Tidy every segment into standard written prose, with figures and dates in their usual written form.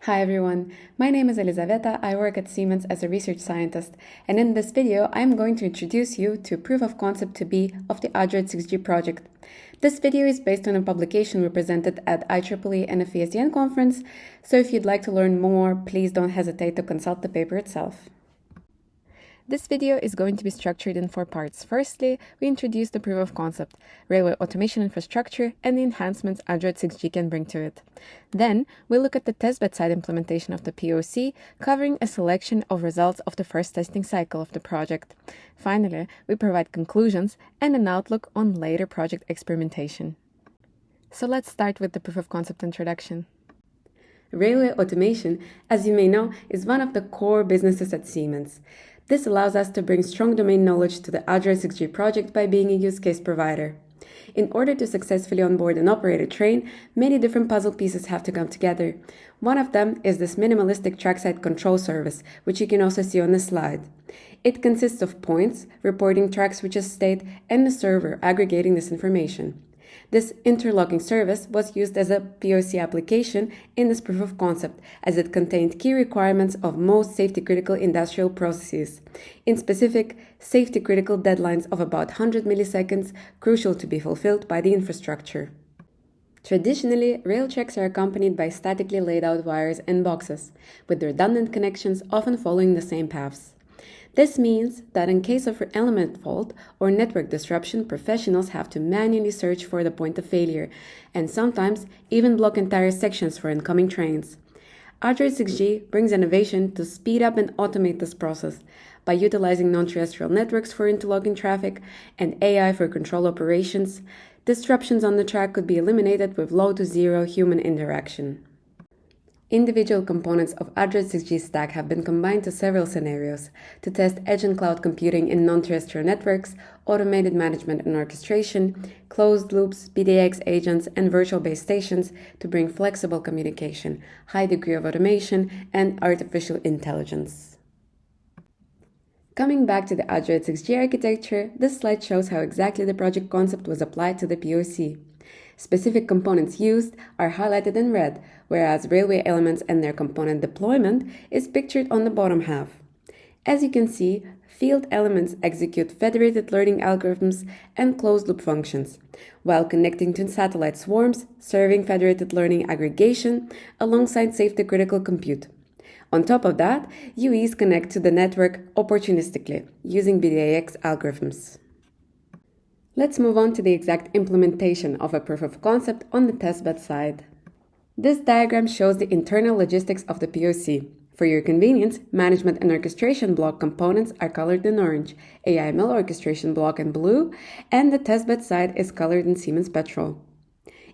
Hi everyone, my name is Elizaveta. I work at Siemens as a research scientist, and in this video I'm going to introduce you to proof of concept 2B of the ADROIT6G project. This video is based on a publication we presented at IEEE NFESDN conference, so if you'd like to learn more, please don't hesitate to consult the paper itself. This video is going to be structured in 4 parts. Firstly, we introduce the proof of concept, railway automation infrastructure, and the enhancements ADROIT6G can bring to it. Then, we look at the testbed side implementation of the POC, covering a selection of results of the first testing cycle of the project. Finally, we provide conclusions and an outlook on later project experimentation. So let's start with the proof of concept introduction. Railway automation, as you may know, is one of the core businesses at Siemens. This allows us to bring strong domain knowledge to the ADROIT6G project by being a use case provider. In order to successfully onboard and operate a train, many different puzzle pieces have to come together. One of them is this minimalistic trackside control service, which you can also see on the slide. It consists of points, reporting track switches state, and a server aggregating this information. This interlocking service was used as a POC application in this proof of concept, as it contained key requirements of most safety-critical industrial processes. In specific, safety-critical deadlines of about 100 milliseconds, crucial to be fulfilled by the infrastructure. Traditionally, rail tracks are accompanied by statically laid out wires and boxes, with redundant connections often following the same paths. This means that in case of element fault or network disruption, professionals have to manually search for the point of failure and sometimes even block entire sections for incoming trains. ADROIT6G brings innovation to speed up and automate this process by utilizing non-terrestrial networks for interlocking traffic and AI for control operations. Disruptions on the track could be eliminated with low to zero human interaction. Individual components of ADROIT6G stack have been combined to several scenarios to test edge and cloud computing in non-terrestrial networks, automated management and orchestration, closed loops, PDX agents, and virtual base stations to bring flexible communication, high degree of automation, and artificial intelligence. Coming back to the ADROIT6G architecture, this slide shows how exactly the project concept was applied to the POC. Specific components used are highlighted in red, whereas railway elements and their component deployment is pictured on the bottom half. As you can see, field elements execute federated learning algorithms and closed-loop functions, while connecting to satellite swarms, serving federated learning aggregation alongside safety-critical compute. On top of that, UEs connect to the network opportunistically, using BDAX algorithms. Let's move on to the exact implementation of a proof of concept on the testbed side. This diagram shows the internal logistics of the POC. For your convenience, management and orchestration block components are colored in orange, AI/ML orchestration block in blue, and the testbed side is colored in Siemens Petrol.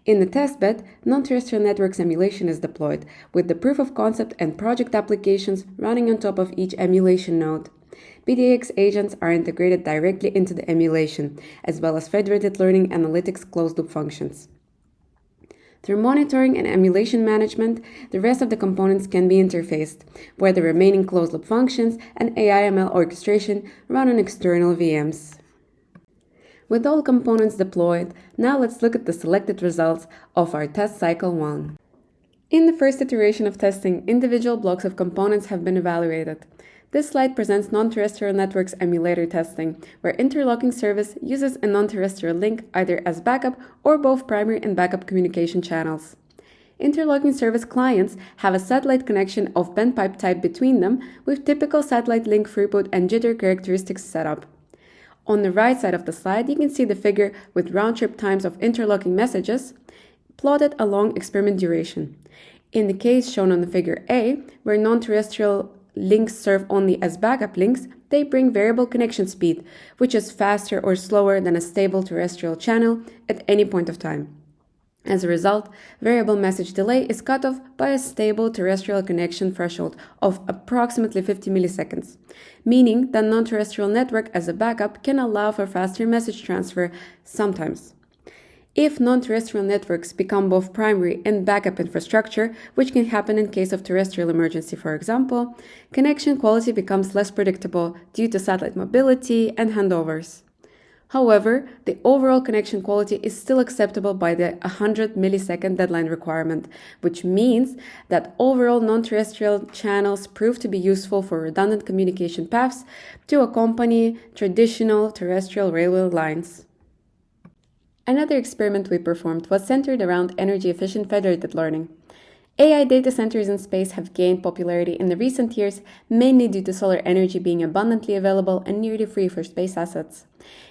In the testbed, non-terrestrial networks emulation is deployed, with the proof of concept and project applications running on top of each emulation node. PDX agents are integrated directly into the emulation, as well as federated learning analytics closed-loop functions. Through monitoring and emulation management, the rest of the components can be interfaced, where the remaining closed-loop functions and AI/ML orchestration run on external VMs. With all components deployed, now let's look at the selected results of our test cycle 1. In the first iteration of testing, individual blocks of components have been evaluated. This slide presents non-terrestrial networks emulator testing, where interlocking service uses a non-terrestrial link either as backup or both primary and backup communication channels. Interlocking service clients have a satellite connection of bent pipe type between them, with typical satellite link throughput and jitter characteristics set up. On the right side of the slide, you can see the figure with round-trip times of interlocking messages plotted along experiment duration. In the case shown on the figure A, where non-terrestrial links serve only as backup links, they bring variable connection speed, which is faster or slower than a stable terrestrial channel at any point of time. As a result, variable message delay is cut off by a stable terrestrial connection threshold of approximately 50 milliseconds, meaning that non-terrestrial network as a backup can allow for faster message transfer sometimes. If non-terrestrial networks become both primary and backup infrastructure, which can happen in case of terrestrial emergency, for example, connection quality becomes less predictable due to satellite mobility and handovers. However, the overall connection quality is still acceptable by the 100 millisecond deadline requirement, which means that overall non-terrestrial channels prove to be useful for redundant communication paths to accompany traditional terrestrial railway lines. Another experiment we performed was centered around energy-efficient federated learning. AI data centers in space have gained popularity in the recent years, mainly due to solar energy being abundantly available and nearly free for space assets.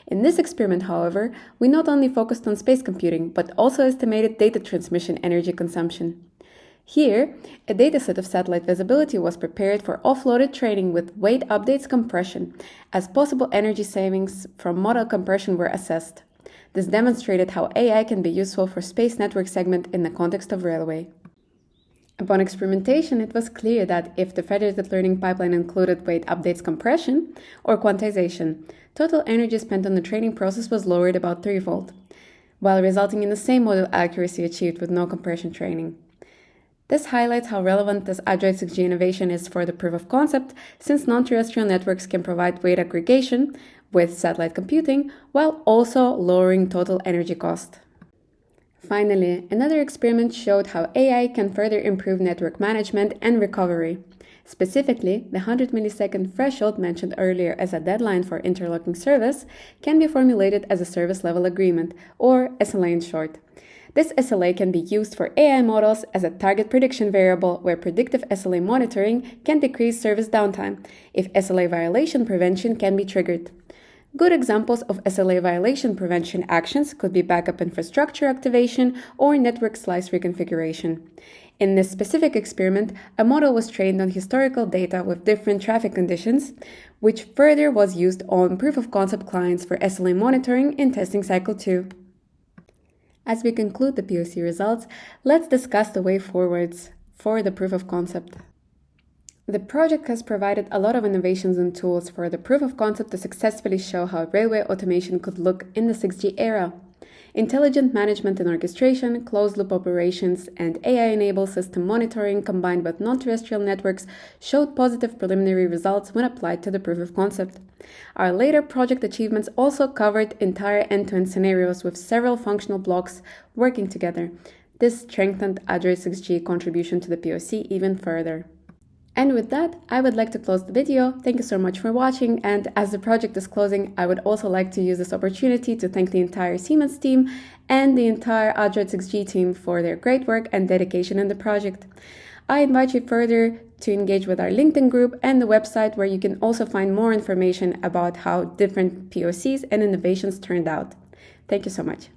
In this experiment, however, we not only focused on space computing, but also estimated data transmission energy consumption. Here, a dataset of satellite visibility was prepared for offloaded training with weight updates compression, as possible energy savings from model compression were assessed. This demonstrated how AI can be useful for space network segment in the context of railway. Upon experimentation, it was clear that if the federated learning pipeline included weight updates compression or quantization, total energy spent on the training process was lowered about threefold, while resulting in the same model accuracy achieved with no compression training. This highlights how relevant this ADROIT6G innovation is for the proof of concept, since non-terrestrial networks can provide weight aggregation with satellite computing, while also lowering total energy cost. Finally, another experiment showed how AI can further improve network management and recovery. Specifically, the 100 millisecond threshold mentioned earlier as a deadline for interlocking service can be formulated as a service level agreement, or SLA in short. This SLA can be used for AI models as a target prediction variable where predictive SLA monitoring can decrease service downtime if SLA violation prevention can be triggered. Good examples of SLA violation prevention actions could be backup infrastructure activation or network slice reconfiguration. In this specific experiment, a model was trained on historical data with different traffic conditions, which further was used on proof-of-concept clients for SLA monitoring in testing cycle 2. As we conclude the POC results, let's discuss the way forwards for the proof of concept. The project has provided a lot of innovations and tools for the proof of concept to successfully show how railway automation could look in the 6G era. Intelligent management and orchestration, closed-loop operations, and AI-enabled system monitoring combined with non-terrestrial networks showed positive preliminary results when applied to the proof of concept. Our later project achievements also covered entire end-to-end scenarios with several functional blocks working together. This strengthened ADROIT6G contribution to the POC even further. And with that, I would like to close the video. Thank you so much for watching, and as the project is closing, I would also like to use this opportunity to thank the entire Siemens team and the entire ADROIT6G team for their great work and dedication in the project. I invite you further to engage with our LinkedIn group and the website, where you can also find more information about how different POCs and innovations turned out. Thank you so much.